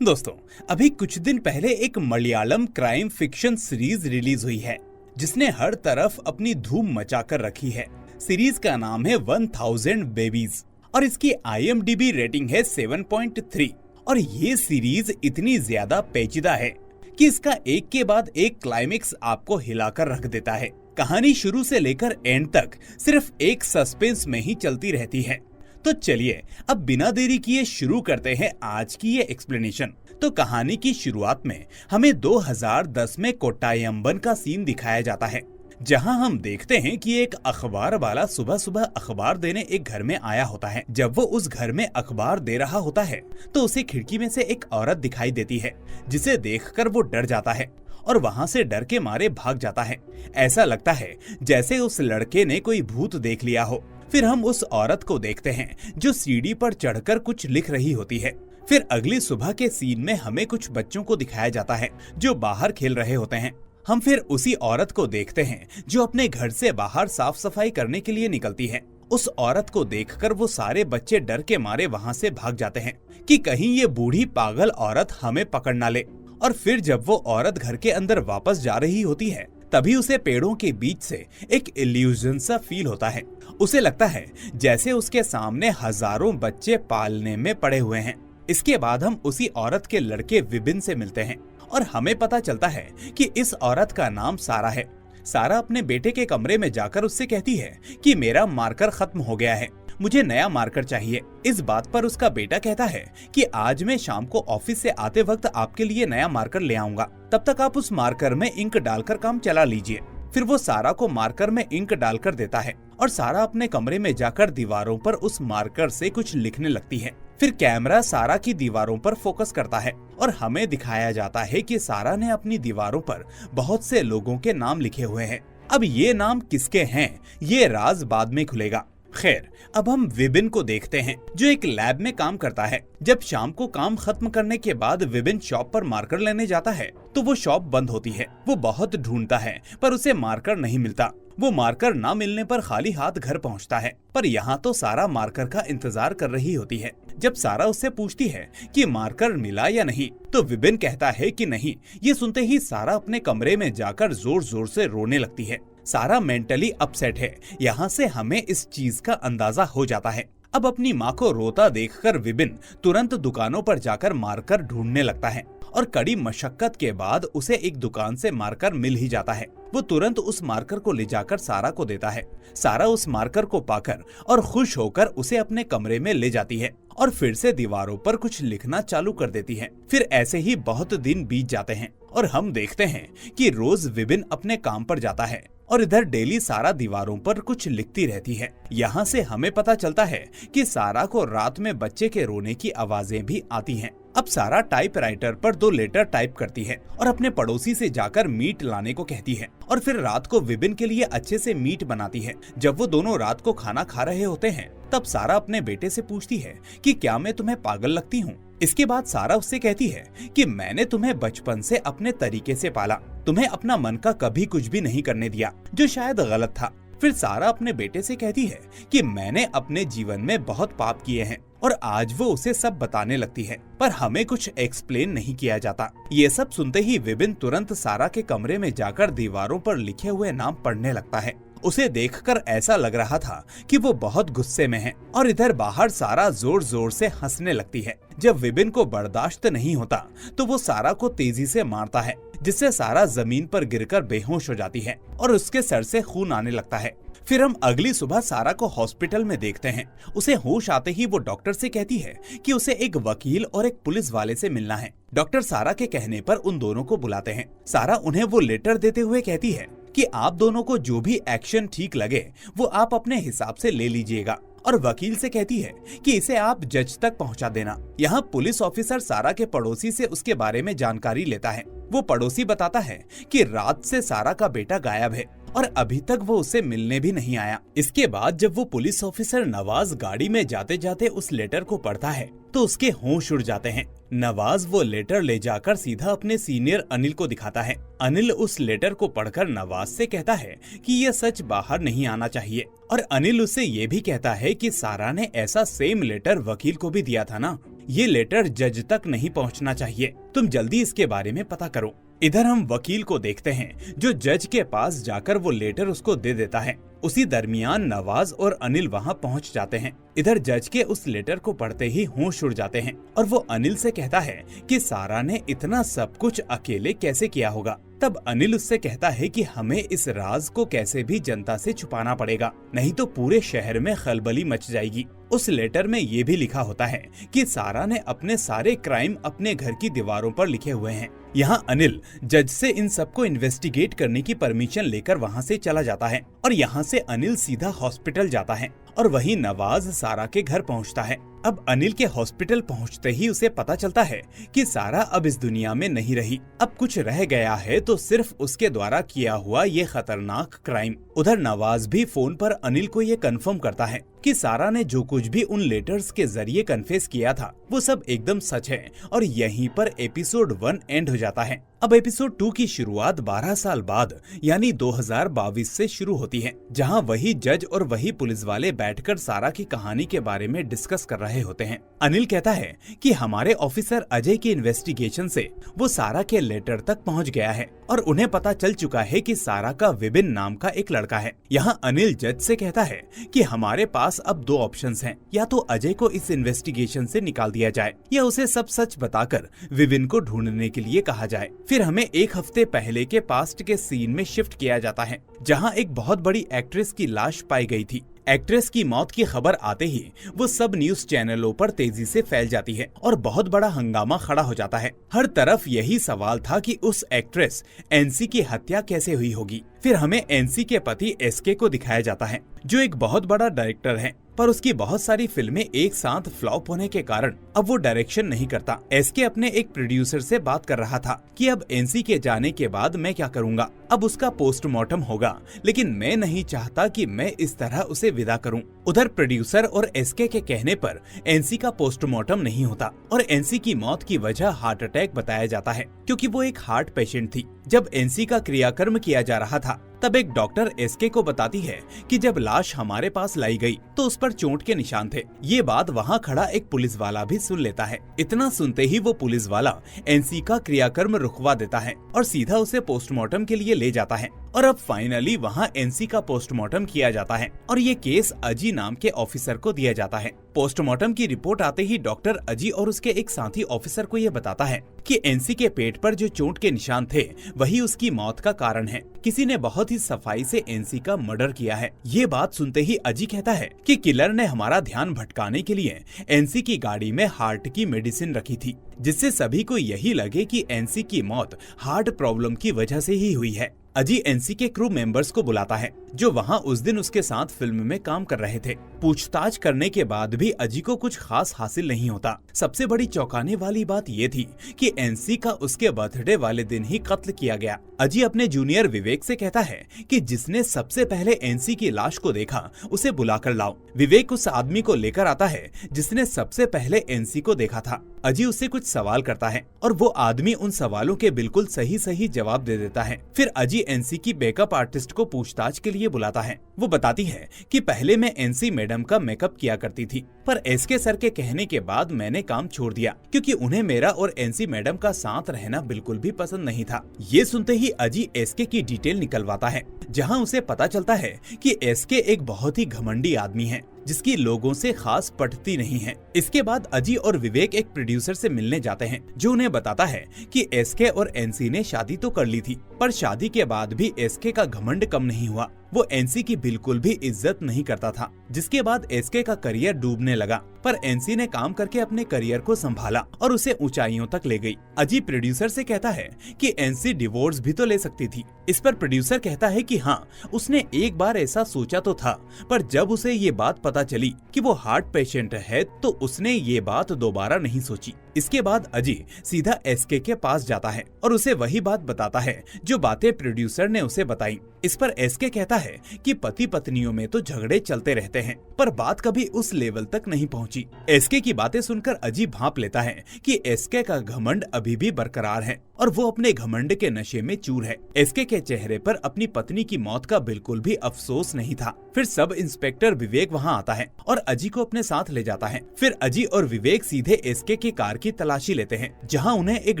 दोस्तों, अभी कुछ दिन पहले एक Malayalam crime fiction series release हुई है जिसने हर तरफ अपनी धूम मचाकर रखी है। सीरीज का नाम है 1000 बेबीज और इसकी IMDb रेटिंग है 7.3। और ये सीरीज इतनी ज्यादा पेचीदा है कि इसका एक के बाद एक क्लाइमेक्स आपको हिलाकर रख देता है। कहानी शुरू से लेकर एंड तक सिर्फ एक सस्पेंस में ही चलती रहती है। तो चलिए अब बिना देरी किए शुरू करते हैं आज की ये एक्सप्लेनेशन। तो कहानी की शुरुआत में हमें 2010 में कोट्टायम्बन का सीन दिखाया जाता है, जहां हम देखते हैं कि एक अखबार वाला सुबह सुबह अखबार देने एक घर में आया होता है। जब वो उस घर में अखबार दे रहा होता है तो उसे खिड़की में से एक औरत दिखाई देती है, जिसे देखकर वो डर जाता है और वहां से डर के मारे भाग जाता है। ऐसा लगता है जैसे उस लड़के ने कोई भूत देख लिया हो। फिर हम उस औरत को देखते हैं जो सीढ़ी पर चढ़कर कुछ लिख रही होती है। फिर अगली सुबह के सीन में हमें कुछ बच्चों को दिखाया जाता है जो बाहर खेल रहे होते हैं। हम फिर उसी औरत को देखते हैं जो अपने घर से बाहर साफ सफाई करने के लिए निकलती है। उस औरत को देखकर वो सारे बच्चे डर के मारे वहां से भाग जाते हैं कि कहीं ये बूढ़ी पागल औरत हमें पकड़ ना ले। और फिर जब वो औरत घर के अंदर वापस जा रही होती है तभी उसे पेड़ों के बीच से एक इल्यूजन सा फील होता है। उसे लगता है जैसे उसके सामने हजारों बच्चे पालने में पड़े हुए हैं। इसके बाद हम उसी औरत के लड़के विबिन से मिलते हैं और हमें पता चलता है कि इस औरत का नाम सारा है। सारा अपने बेटे के कमरे में जाकर उससे कहती है कि मेरा मार्कर खत्म हो गया है, मुझे नया मार्कर चाहिए। इस बात पर उसका बेटा कहता है कि आज मैं शाम को ऑफिस से आते वक्त आपके लिए नया मार्कर ले आऊंगा, तब तक आप उस मार्कर में इंक डालकर काम चला लीजिए। फिर वो सारा को मार्कर में इंक डालकर देता है और सारा अपने कमरे में जाकर दीवारों पर उस मार्कर से कुछ लिखने लगती है। फिर कैमरा सारा की दीवारों पर फोकस करता है और हमें दिखाया जाता है कि सारा ने अपनी दीवारों पर बहुत से लोगों के नाम लिखे हुए हैं। अब ये नाम किसके हैं ये राज बाद में खुलेगा। खैर, अब हम विबिन को देखते हैं जो एक लैब में काम करता है। जब शाम को काम खत्म करने के बाद विबिन शॉप पर मार्कर लेने जाता है तो वो शॉप बंद होती है। वो बहुत ढूंढता है पर उसे मार्कर नहीं मिलता। वो मार्कर ना मिलने पर खाली हाथ घर पहुंचता है। पर यहाँ तो सारा मार्कर का इंतजार कर रही होती है। जब सारा उससे पूछती है कि मार्कर मिला या नहीं तो विबिन कहता है कि नहीं। ये सुनते ही सारा अपने कमरे में जाकर जोर जोर से रोने लगती है। सारा मेंटली अपसेट है। यहाँ से हमें इस चीज का अंदाजा हो जाता है। अब अपनी माँ को रोता देखकर विबिन तुरंत दुकानों पर जाकर मार्कर ढूंढने लगता है और कड़ी मशक्कत के बाद उसे एक दुकान से मार्कर मिल ही जाता है। वो तुरंत उस मार्कर को ले जाकर सारा को देता है। सारा उस मार्कर को पाकर और खुश होकर उसे अपने कमरे में ले जाती है और फिर से दीवारों पर कुछ लिखना चालू कर देती है। फिर ऐसे ही बहुत दिन बीत जाते हैं और हम देखते हैं कि रोज विबिन अपने काम पर जाता है और इधर डेली सारा दीवारों पर कुछ लिखती रहती है। यहाँ से हमें पता चलता है कि सारा को रात में बच्चे के रोने की आवाजें भी आती हैं। अब सारा टाइपराइटर पर 2 लेटर टाइप करती है और अपने पड़ोसी से जाकर मीट लाने को कहती है और फिर रात को विबिन के लिए अच्छे से मीट बनाती है। जब वो दोनों रात को खाना खा रहे होते हैं तब सारा अपने बेटे से पूछती है कि क्या मैं तुम्हें पागल लगती हूँ। इसके बाद सारा उससे कहती है कि मैंने तुम्हें बचपन से अपने तरीके से पाला, तुम्हें अपना मन का कभी कुछ भी नहीं करने दिया, जो शायद गलत था। फिर सारा अपने बेटे से कहती है कि मैंने अपने जीवन में बहुत पाप किए हैं और आज वो उसे सब बताने लगती है, पर हमें कुछ एक्सप्लेन नहीं किया जाता। ये सब सुनते ही विबिन तुरंत सारा के कमरे में जाकर दीवारों पर लिखे हुए नाम पढ़ने लगता है। उसे देखकर ऐसा लग रहा था कि वो बहुत गुस्से में है और इधर बाहर सारा जोर जोर से हंसने लगती है। जब विबिन को बर्दाश्त नहीं होता तो वो सारा को तेजी से मारता है, जिससे सारा जमीन पर गिरकर बेहोश हो जाती है और उसके सर से खून आने लगता है। फिर हम अगली सुबह सारा को हॉस्पिटल में देखते हैं। उसे होश आते ही वो डॉक्टर से कहती है कि उसे एक वकील और एक पुलिस वाले से मिलना है। डॉक्टर सारा के कहने पर उन दोनों को बुलाते हैं। सारा उन्हें वो लेटर देते हुए कहती है कि आप दोनों को जो भी एक्शन ठीक लगे वो आप अपने हिसाब से ले लीजिएगा और वकील से कहती है कि इसे आप जज तक पहुंचा देना। यहाँ पुलिस ऑफिसर सारा के पड़ोसी से उसके बारे में जानकारी लेता है। वो पड़ोसी बताता है कि रात से सारा का बेटा गायब है और अभी तक वो उससे मिलने भी नहीं आया। इसके बाद जब वो पुलिस ऑफिसर नवाज गाड़ी में जाते जाते उस लेटर को पढ़ता है तो उसके होश उड़ जाते हैं। नवाज वो लेटर ले जाकर सीधा अपने सीनियर अनिल को दिखाता है। अनिल उस लेटर को पढ़कर नवाज से कहता है कि ये सच बाहर नहीं आना चाहिए और अनिल उससे ये भी कहता है कि सारा ने ऐसा सेम लेटर वकील को भी दिया था ना। ये लेटर जज तक नहीं पहुंचना चाहिए, तुम जल्दी इसके बारे में पता करो। इधर हम वकील को देखते हैं जो जज के पास जाकर वो लेटर उसको दे देता है। उसी दरमियान नवाज और अनिल वहाँ पहुँच जाते हैं। इधर जज के उस लेटर को पढ़ते ही होश उड़ जाते हैं और वो अनिल से कहता है कि सारा ने इतना सब कुछ अकेले कैसे किया होगा। तब अनिल उससे कहता है कि हमें इस राज को कैसे भी जनता से छुपाना पड़ेगा, नहीं तो पूरे शहर में खलबली मच जाएगी। उस लेटर में ये भी लिखा होता है कि सारा ने अपने सारे क्राइम अपने घर की दीवारों पर लिखे हुए हैं। यहाँ अनिल जज से इन सबको इन्वेस्टिगेट करने की परमिशन लेकर वहाँ से चला जाता है और यहाँ से अनिल सीधा हॉस्पिटल जाता है और वहीं नवाज सारा के घर पहुँचता है। अब अनिल के हॉस्पिटल पहुंचते ही उसे पता चलता है कि सारा अब इस दुनिया में नहीं रही। अब कुछ रह गया है तो सिर्फ उसके द्वारा किया हुआ ये खतरनाक क्राइम। उधर नवाज भी फोन पर अनिल को ये कंफर्म करता है कि सारा ने जो कुछ भी उन लेटर्स के जरिए कन्फेस किया था वो सब एकदम सच है और यहीं पर एपिसोड 1 एंड हो जाता है। अब एपिसोड 2 की शुरुआत 12 साल बाद यानी 2022 से शुरू होती है, जहां वही जज और वही पुलिस वाले बैठकर सारा की कहानी के बारे में डिस्कस कर रहे होते हैं। अनिल कहता है कि हमारे ऑफिसर अजय की इन्वेस्टिगेशन से वो सारा के लेटर तक पहुंच गया है और उन्हें पता चल चुका है कि सारा का विपिन नाम का एक लड़का है। यहाँ अनिल जज से कहता है कि हमारे पास अब 2 ऑप्शंस हैं, या तो अजय को इस इन्वेस्टिगेशन से निकाल दिया जाए या उसे सब सच बताकर विपिन को ढूंढने के लिए कहा जाए। फिर हमें 1 हफ्ते पहले के पास्ट के सीन में शिफ्ट किया जाता है, जहाँ एक बहुत बड़ी एक्ट्रेस की लाश पाई गई थी। एक्ट्रेस की मौत की खबर आते ही वो सब न्यूज चैनलों पर तेजी से फैल जाती है और बहुत बड़ा हंगामा खड़ा हो जाता है। हर तरफ यही सवाल था कि उस एक्ट्रेस एनसी की हत्या कैसे हुई होगी। फिर हमें एनसी के पति एसके को दिखाया जाता है, जो एक बहुत बड़ा डायरेक्टर है, पर उसकी बहुत सारी फिल्में एक साथ फ्लॉप होने के कारण अब वो डायरेक्शन नहीं करता। एसके अपने एक प्रोड्यूसर से बात कर रहा था कि अब एनसी के जाने के बाद मैं क्या करूंगा। अब उसका पोस्टमार्टम होगा, लेकिन मैं नहीं चाहता कि मैं इस तरह उसे विदा करूं। उधर प्रोड्यूसर और एसके के कहने पर एनसी का पोस्टमार्टम नहीं होता और एनसी की मौत की वजह हार्ट अटैक बताया जाता है, क्योंकि वो एक हार्ट पेशेंट थी। जब एनसी का क्रियाकर्म किया जा रहा था तब एक डॉक्टर एसके को बताती है कि जब लाश हमारे पास लाई गई तो उस पर चोट के निशान थे। ये बात वहाँ खड़ा एक पुलिस वाला भी सुन लेता है। इतना सुनते ही वो पुलिस वाला एनसी का क्रियाकर्म रुकवा देता है और सीधा उसे पोस्टमार्टम के लिए ले जाता है। और अब फाइनली वहाँ एनसी का पोस्टमार्टम किया जाता है और ये केस अजी नाम के ऑफिसर को दिया जाता है। पोस्टमार्टम की रिपोर्ट आते ही डॉक्टर अजी और उसके एक साथी ऑफिसर को ये बताता है कि एनसी के पेट पर जो चोट के निशान थे वही उसकी मौत का कारण है। किसी ने बहुत ही सफाई से एनसी का मर्डर किया है। ये बात सुनते ही अजी कहता है कि किलर ने हमारा ध्यान भटकाने के लिए एनसी की गाड़ी में हार्ट की मेडिसिन रखी थी, जिससे सभी को यही लगे कि एनसी की मौत हार्ट प्रॉब्लम की वजह से ही हुई है। अजी एनसी के क्रू मेंबर्स को बुलाता है जो वहाँ उस दिन उसके साथ फिल्म में काम कर रहे थे। पूछताछ करने के बाद भी अजी को कुछ खास हासिल नहीं होता। सबसे बड़ी चौंकाने वाली बात ये थी कि एनसी का उसके बर्थडे वाले दिन ही कत्ल किया गया। अजी अपने जूनियर विवेक से कहता है कि जिसने सबसे पहले एनसी की लाश को देखा उसे बुलाकर लाओ। विवेक उस आदमी को लेकर आता है जिसने सबसे पहले एनसी को देखा था। अजी उससे कुछ सवाल करता है और वो आदमी उन सवालों के बिल्कुल सही जवाब दे देता है। फिर अजी एनसी की बैकअप आर्टिस्ट को पूछताछ के लिए बुलाता है। वो बताती है कि पहले मैं एनसी मैडम का मेकअप किया करती थी, पर एसके सर के कहने के बाद मैंने काम छोड़ दिया क्योंकि उन्हें मेरा और एनसी मैडम का साथ रहना बिल्कुल भी पसंद नहीं था। ये सुनते ही अजी एसके की डिटेल निकलवाता है, जहां उसे पता चलता है कि एसके एक बहुत ही घमंडी आदमी है जिसकी लोगों से खास पटती नहीं है। इसके बाद अजी और विवेक एक प्रोड्यूसर से मिलने जाते हैं जो उन्हें बताता है कि एसके और एनसी ने शादी तो कर ली थी, पर शादी के बाद भी एसके का घमंड कम नहीं हुआ। वो एनसी की बिल्कुल भी इज्जत नहीं करता था, जिसके बाद एसके का करियर डूबने लगा, पर एनसी ने काम करके अपने करियर को संभाला और उसे ऊंचाइयों तक ले गई। अजी प्रोड्यूसर से कहता है कि एनसी डिवोर्स भी तो ले सकती थी। इस पर प्रोड्यूसर कहता है कि हाँ, उसने एक बार ऐसा सोचा तो था, पर जब उसे ये बात पता चली कि वो हार्ट पेशेंट है तो उसने ये बात दोबारा नहीं सोची। इसके बाद अजी सीधा एसके के पास जाता है और उसे वही बात बताता है जो बातें प्रोड्यूसर ने उसे बताई। इस पर एसके कहता है कि पति पत्नियों में तो झगड़े चलते रहते हैं, पर बात कभी उस लेवल तक नहीं पहुंची। एसके की बातें सुनकर अजी भांप लेता है कि एसके का घमंड अभी भी बरकरार है और वो अपने घमंड के नशे में चूर है। एसके के चेहरे पर अपनी पत्नी की मौत का बिल्कुल भी अफसोस नहीं था। फिर सब इंस्पेक्टर विवेक वहाँ आता है और अजी को अपने साथ ले जाता है। फिर अजी और विवेक सीधे एसके की कार की तलाशी लेते हैं, जहाँ उन्हें एक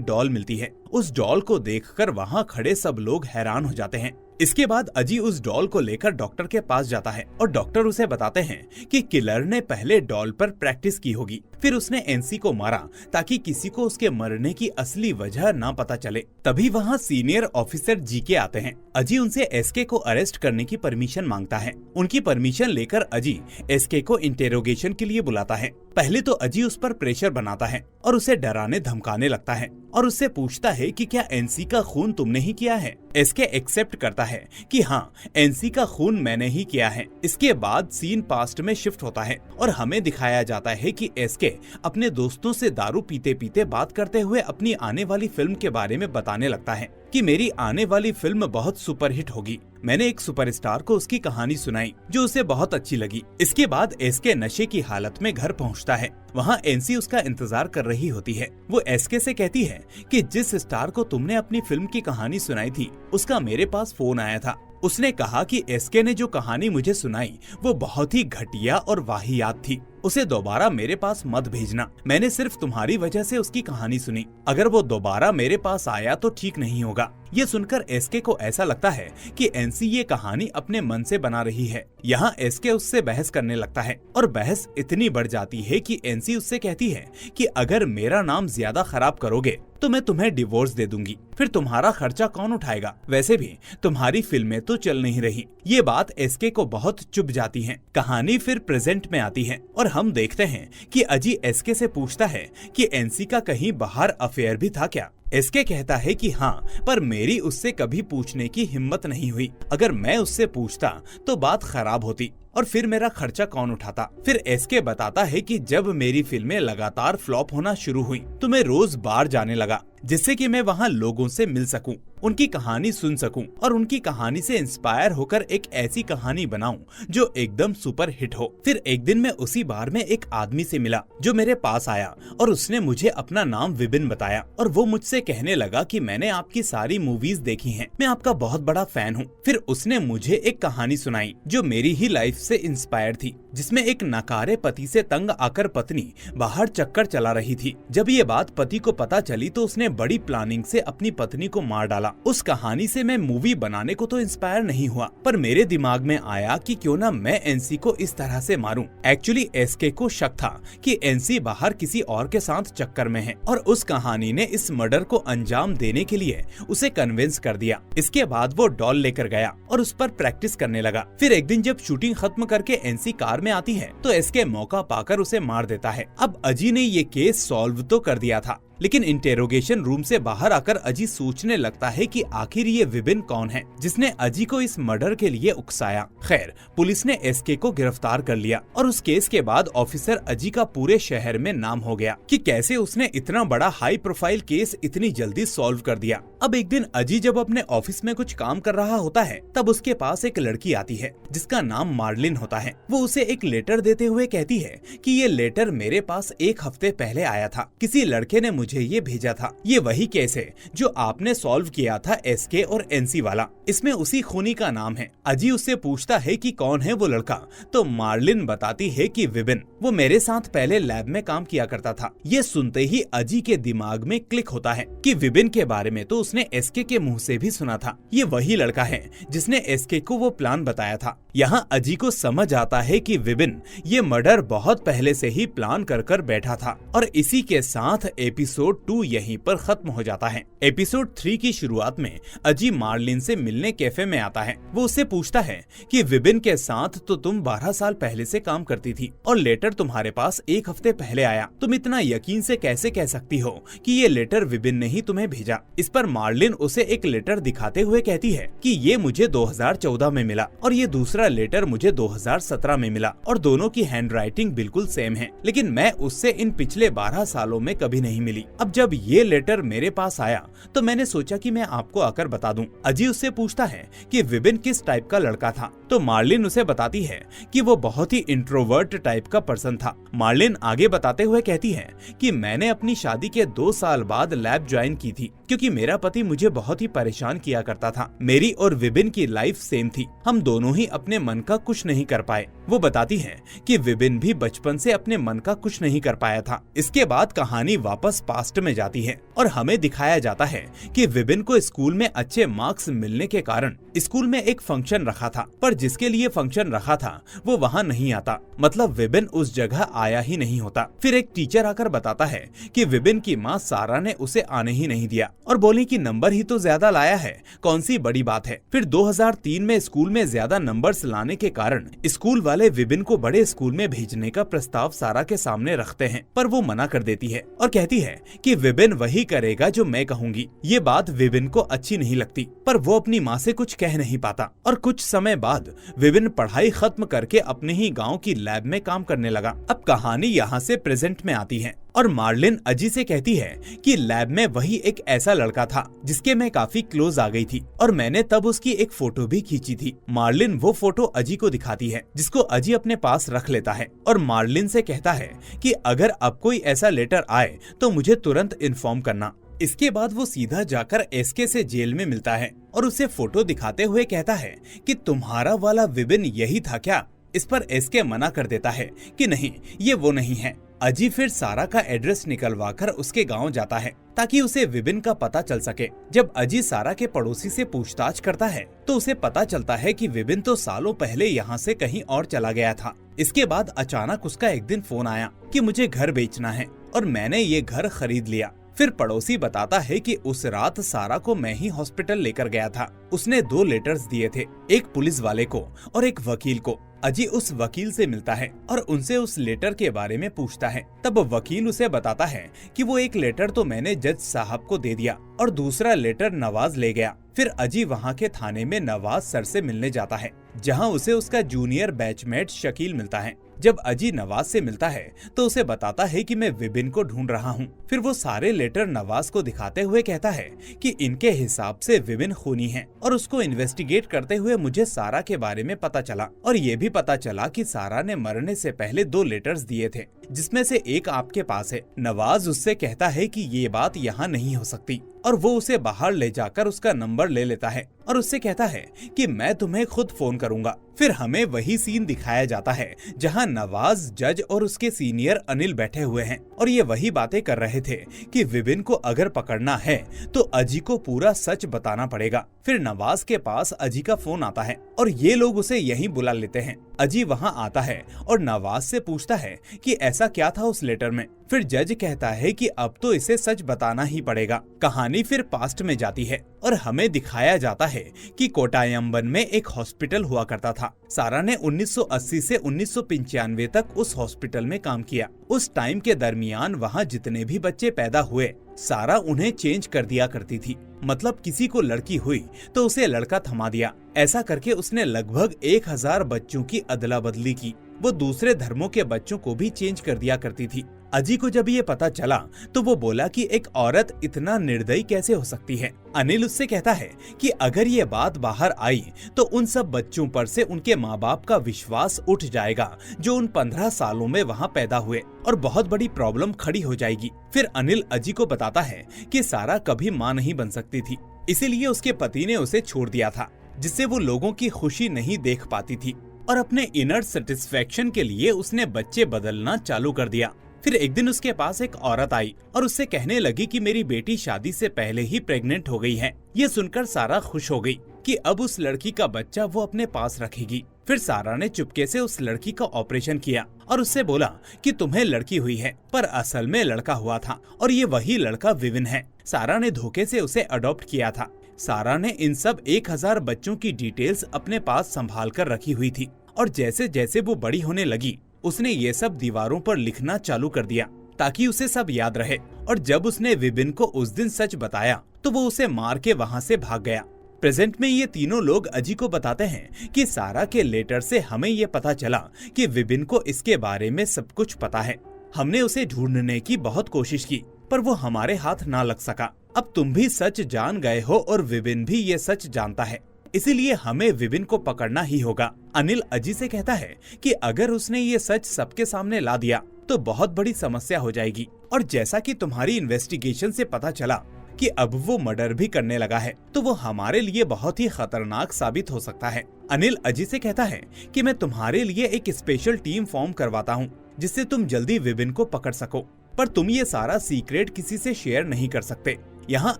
डॉल मिलती है। उस डॉल को देखकर वहाँ खड़े सब लोग हैरान हो जाते हैं। इसके बाद अजी उस डॉल को लेकर डॉक्टर के पास जाता है और डॉक्टर उसे बताते हैं कि किलर ने पहले डॉल पर प्रैक्टिस की होगी, फिर उसने एनसी को मारा ताकि किसी को उसके मरने की असली वजह ना पता चले। तभी वहाँ सीनियर ऑफिसर जीके आते हैं। अजी उनसे एसके को अरेस्ट करने की परमिशन मांगता है। उनकी परमिशन लेकर अजी एसके को इंटेरोगेशन के लिए बुलाता है। पहले तो अजी उस पर प्रेशर बनाता है और उसे डराने धमकाने लगता है और उससे पूछता है कि क्या एनसी का खून तुमने ही किया है। एसके एक्सेप्ट करता है कि हाँ, एनसी का खून मैंने ही किया है। इसके बाद सीन पास्ट में शिफ्ट होता है और हमें दिखाया जाता है कि एसके अपने दोस्तों से दारू पीते पीते बात करते हुए अपनी आने वाली फिल्म के बारे में बताने लगता है कि मेरी आने वाली फिल्म बहुत सुपरहिट होगी। मैंने एक सुपरस्टार को उसकी कहानी सुनाई जो उसे बहुत अच्छी लगी। इसके बाद एसके नशे की हालत में घर पहुंचता है। वहाँ एनसी उसका इंतजार कर रही होती है। वो एसके से कहती है कि जिस स्टार को तुमने अपनी फिल्म की कहानी सुनाई थी उसका मेरे पास फोन आया था। उसने कहा कि एसके ने जो कहानी मुझे सुनाई वो बहुत ही घटिया और वाहियात थी, उसे दोबारा मेरे पास मत भेजना। मैंने सिर्फ तुम्हारी वजह से उसकी कहानी सुनी। अगर वो दोबारा मेरे पास आया तो ठीक नहीं होगा। ये सुनकर एसके को ऐसा लगता है कि एनसी ये कहानी अपने मन से बना रही है। यहाँ एसके उससे बहस करने लगता है और बहस इतनी बढ़ जाती है कि एनसी उससे कहती है कि अगर मेरा नाम ज्यादा खराब करोगे तो मैं तुम्हें डिवोर्स दे दूंगी, फिर तुम्हारा खर्चा कौन उठाएगा? वैसे भी तुम्हारी फिल्में तो चल नहीं रही। ये बात एसके को बहुत चुभ जाती है। कहानी फिर प्रेजेंट में आती है और हम देखते हैं कि अजी एसके से पूछता है कि एनसी का कहीं बाहर अफेयर भी था क्या। एसके कहता है कि हाँ, पर मेरी उससे कभी पूछने की हिम्मत नहीं हुई। अगर मैं उससे पूछता तो बात खराब होती और फिर मेरा खर्चा कौन उठाता। फिर एसके बताता है कि जब मेरी फिल्में लगातार फ्लॉप होना शुरू हुई तो मैं रोज बार जाने लगा, जिससे कि मैं वहाँ लोगों से मिल सकूं, उनकी कहानी सुन सकूं और उनकी कहानी से इंस्पायर होकर एक ऐसी कहानी बनाऊं जो एकदम सुपर हिट हो। फिर एक दिन मैं उसी बार में एक आदमी से मिला जो मेरे पास आया और उसने मुझे अपना नाम विबिन बताया और वो मुझसे कहने लगा कि मैंने आपकी सारी मूवीज देखी हैं, मैं आपका बहुत बड़ा फैन हूँ। फिर उसने मुझे एक कहानी सुनाई जो मेरी ही लाइफ से इंस्पायर थी, जिसमें एक नकारे पति से तंग आकर पत्नी बाहर चक्कर चला रही थी। जब ये बात पति को पता चली तो उसने बड़ी प्लानिंग से अपनी पत्नी को मार डाला। उस कहानी से मैं मूवी बनाने को तो इंस्पायर नहीं हुआ, पर मेरे दिमाग में आया कि क्यों ना मैं एनसी को इस तरह से मारूं। एक्चुअली एसके को शक था कि एनसी बाहर किसी और के साथ चक्कर में है और उस कहानी ने इस मर्डर को अंजाम देने के लिए उसे कन्विंस कर दिया। इसके बाद वो डॉल लेकर गया और उस पर प्रैक्टिस करने लगा। फिर एक दिन जब शूटिंग खत्म करके एनसी कार में आती है तो एसके मौका पाकर उसे मार देता है। अब अजी ने ये केस सॉल्व तो कर दिया था, लेकिन इंटेरोगेशन रूम से बाहर आकर अजी सोचने लगता है कि आखिर ये विबिन कौन है जिसने अजी को इस मर्डर के लिए उकसाया। खैर, पुलिस ने एसके को गिरफ्तार कर लिया और उस केस के बाद ऑफिसर अजी का पूरे शहर में नाम हो गया कि कैसे उसने इतना बड़ा हाई प्रोफाइल केस इतनी जल्दी सॉल्व कर दिया। अब एक दिन अजी जब अपने ऑफिस में कुछ काम कर रहा होता है तब उसके पास एक लड़की आती है जिसका नाम मार्लिन होता है। वो उसे एक लेटर देते हुए कहती है कि ये लेटर मेरे पास एक हफ्ते पहले आया था, किसी लड़के ने मुझे ये भेजा था। ये वही केस है जो आपने सॉल्व किया था, एसके और एनसी वाला। इसमें उसी खूनी का नाम है। अजी उससे पूछता है कि कौन है वो लड़का, तो मार्लिन बताती है कि विबिन, वो मेरे साथ पहले लैब में काम किया करता था। ये सुनते ही अजी के दिमाग में क्लिक होता है कि विबिन के बारे में तो उसने एसके के मुंह से भी सुना था। ये वही लड़का है जिसने एसके को वो प्लान बताया था। यहाँ अजी को समझ आता है कि विबिन ये मर्डर बहुत पहले से ही प्लान कर बैठा था और इसी के साथ एपिसोड 2 यहीं पर खत्म हो जाता है। एपिसोड 3 की शुरुआत में अजी मार्लिन से मिलने कैफे में आता है। वो उससे पूछता है कि विबिन के साथ तो तुम 12 साल पहले से काम करती थी और लेटर तुम्हारे पास एक हफ्ते पहले आया। तुम इतना यकीन से कैसे कह सकती हो कि ये लेटर विबिन ने ही तुम्हें भेजा? इस पर मार्लिन उसे एक लेटर दिखाते हुए कहती है कि ये मुझे 2014 में मिला और ये दूसरा लेटर मुझे 2017 में मिला और दोनों की हैंडराइटिंग बिल्कुल सेम है, लेकिन मैं उससे इन पिछले 12 सालों में कभी नहीं मिली। अब जब ये लेटर मेरे पास आया तो मैंने सोचा कि मैं आपको आकर बता दूं। अजी उससे पूछता है कि विबिन किस टाइप का लड़का था, तो मार्लिन उसे बताती है कि वो बहुत ही इंट्रोवर्ट टाइप का पर्सन था। मार्लिन आगे बताते हुए कहती है कि मैंने अपनी शादी के 2 साल बाद लैब ज्वाइन की थी क्योंकि मेरा पति मुझे बहुत ही परेशान किया करता था। मेरी और विबिन की लाइफ सेम थी, हम दोनों ही अपने मन का कुछ नहीं कर पाए। वो बताती है कि विबिन भी बचपन से अपने मन का कुछ नहीं कर पाया था। इसके बाद कहानी वापस पास्ट में जाती है और हमें दिखाया जाता है कि विबिन को स्कूल में अच्छे मार्क्स मिलने के कारण स्कूल में एक फंक्शन रखा था, पर जिसके लिए फंक्शन रखा था वो वहाँ नहीं आता, मतलब विबिन उस जगह आया ही नहीं होता। फिर एक टीचर आकर बताता है कि विबिन की माँ सारा ने उसे आने ही नहीं दिया और बोली कि नंबर ही तो ज्यादा लाया है, कौन सी बड़ी बात है। फिर 2003 में स्कूल में ज्यादा नंबर्स लाने के कारण स्कूल वाले विबिन को बड़े स्कूल में भेजने का प्रस्ताव सारा के सामने रखते हैं, पर वो मना कर देती है और कहती है कि विबिन वही करेगा जो मैं कहूँगी। ये बात विबिन को अच्छी नहीं लगती, पर वो अपनी माँ से कुछ कह नहीं पाता। और कुछ समय बाद विबिन पढ़ाई खत्म करके अपने ही गाँव की लैब में काम करने लगा। अब कहानी यहाँ से प्रेजेंट में आती है और मार्लिन अजी से कहती है कि लैब में वही एक ऐसा लड़का था जिसके मैं काफी क्लोज आ गई थी और मैंने तब उसकी एक फोटो भी खींची थी। मार्लिन वो फोटो अजी को दिखाती है, जिसको अजी अपने पास रख लेता है और मार्लिन से कहता है कि अगर अब कोई ऐसा लेटर आए तो मुझे तुरंत इन्फॉर्म करना। इसके बाद वो सीधा जाकर एसके से जेल में मिलता है और उसे फोटो दिखाते हुए कहता है कि तुम्हारा वाला विबिन यही था क्या। इस पर एसके मना कर देता है कि नहीं, ये वो नहीं है। अजी फिर सारा का एड्रेस निकलवाकर उसके गांव जाता है ताकि उसे विबिन का पता चल सके। जब अजी सारा के पड़ोसी से पूछताछ करता है तो उसे पता चलता है कि विबिन तो सालों पहले यहाँ से कहीं और चला गया था। इसके बाद अचानक उसका एक दिन फोन आया कि मुझे घर बेचना है और मैंने ये घर खरीद लिया। फिर पड़ोसी बताता है कि उस रात सारा को मैं ही हॉस्पिटल लेकर गया था। उसने 2 लेटर्स दिए थे, एक पुलिस वाले को और एक वकील को। अजी उस वकील से मिलता है और उनसे उस लेटर के बारे में पूछता है। तब वकील उसे बताता है कि वो एक लेटर तो मैंने जज साहब को दे दिया और दूसरा लेटर नवाज ले गया। फिर अजी वहाँ के थाने में नवाज सर से मिलने जाता है, जहाँ उसे उसका जूनियर बैचमेट शकील मिलता है। जब अजी नवाज से मिलता है तो उसे बताता है कि मैं विबिन को ढूंढ रहा हूँ। फिर वो सारे लेटर नवाज को दिखाते हुए कहता है कि इनके हिसाब से विबिन खूनी है और उसको इन्वेस्टिगेट करते हुए मुझे सारा के बारे में पता चला और ये भी पता चला कि सारा ने मरने से पहले 2 लेटर्स दिए थे, जिसमें से एक आपके पास है। नवाज उससे कहता है कि ये बात यहाँ नहीं हो सकती और वो उसे बाहर ले जाकर उसका नंबर ले लेता है और उससे कहता है कि मैं तुम्हें खुद फोन करूंगा। फिर हमें वही सीन दिखाया जाता है जहां नवाज, जज और उसके सीनियर अनिल बैठे हुए हैं और ये वही बातें कर रहे थे कि विबिन को अगर पकड़ना है तो अजी को पूरा सच बताना पड़ेगा। फिर नवाज के पास अजी का फोन आता है और ये लोग उसे यहीं बुला लेते हैं। अजी वहां आता है और नवाज से पूछता है कि ऐसा क्या था उस लेटर में। फिर जज कहता है कि अब तो इसे सच बताना ही पड़ेगा। कहानी फिर पास्ट में जाती है और हमें दिखाया जाता है कि कोटायम्बन में एक हॉस्पिटल हुआ करता था। सारा ने 1980 से 1995 तक उस हॉस्पिटल में काम किया। उस टाइम के दरमियान वहाँ जितने भी बच्चे पैदा हुए सारा उन्हें चेंज कर दिया करती थी। मतलब किसी को लड़की हुई तो उसे लड़का थमा दिया। ऐसा करके उसने लगभग 1000 बच्चों की अदला बदली की। वो दूसरे धर्मों के बच्चों को भी चेंज कर दिया करती थी। अजी को जब ये पता चला तो वो बोला कि एक औरत इतना निर्दयी कैसे हो सकती है। अनिल उससे कहता है कि अगर ये बात बाहर आई तो उन सब बच्चों पर से उनके माँ बाप का विश्वास उठ जाएगा जो उन 15 सालों में वहाँ पैदा हुए और बहुत बड़ी प्रॉब्लम खड़ी हो जाएगी। फिर अनिल अजी को बताता है कि सारा कभी माँ नहीं बन सकती थी, इसीलिए उसके पति ने उसे छोड़ दिया था, जिससे वो लोगों की खुशी नहीं देख पाती थी और अपने इनर सेटिस्फेक्शन के लिए उसने बच्चे बदलना चालू कर दिया। फिर एक दिन उसके पास एक औरत आई और उससे कहने लगी कि मेरी बेटी शादी से पहले ही प्रेग्नेंट हो गई है। ये सुनकर सारा खुश हो गई कि अब उस लड़की का बच्चा वो अपने पास रखेगी। फिर सारा ने चुपके से उस लड़की का ऑपरेशन किया और उससे बोला कि तुम्हें लड़की हुई है, पर असल में लड़का हुआ था और ये वही लड़का विविन है। सारा ने धोखे से उसे अडॉप्ट किया था। सारा ने इन सब 1000 बच्चों की डिटेल्स अपने पास संभाल कर रखी हुई थी और जैसे जैसे वो बड़ी होने लगी उसने ये सब दीवारों पर लिखना चालू कर दिया ताकि उसे सब याद रहे। और जब उसने विबिन को उस दिन सच बताया तो वो उसे मार के वहाँ से भाग गया। प्रेजेंट में ये तीनों लोग अजी को बताते हैं कि सारा के लेटर से हमें ये पता चला कि विबिन को इसके बारे में सब कुछ पता है। हमने उसे ढूंढने की बहुत कोशिश की पर वो हमारे हाथ ना लग सका। अब तुम भी सच जान गए हो और विबिन भी ये सच जानता है, इसीलिए हमें विबिन को पकड़ना ही होगा। अनिल अजी से कहता है कि अगर उसने ये सच सबके सामने ला दिया तो बहुत बड़ी समस्या हो जाएगी। और जैसा कि तुम्हारी इन्वेस्टिगेशन से पता चला कि अब वो मर्डर भी करने लगा है, तो वो हमारे लिए बहुत ही खतरनाक साबित हो सकता है। अनिल अजी से कहता है कि मैं तुम्हारे लिए एक स्पेशल टीम फॉर्म करवाता हूँ जिससे तुम जल्दी विपिन को पकड़ सको, पर तुम ये सारा सीक्रेट किसी से शेयर नहीं कर सकते। यहाँ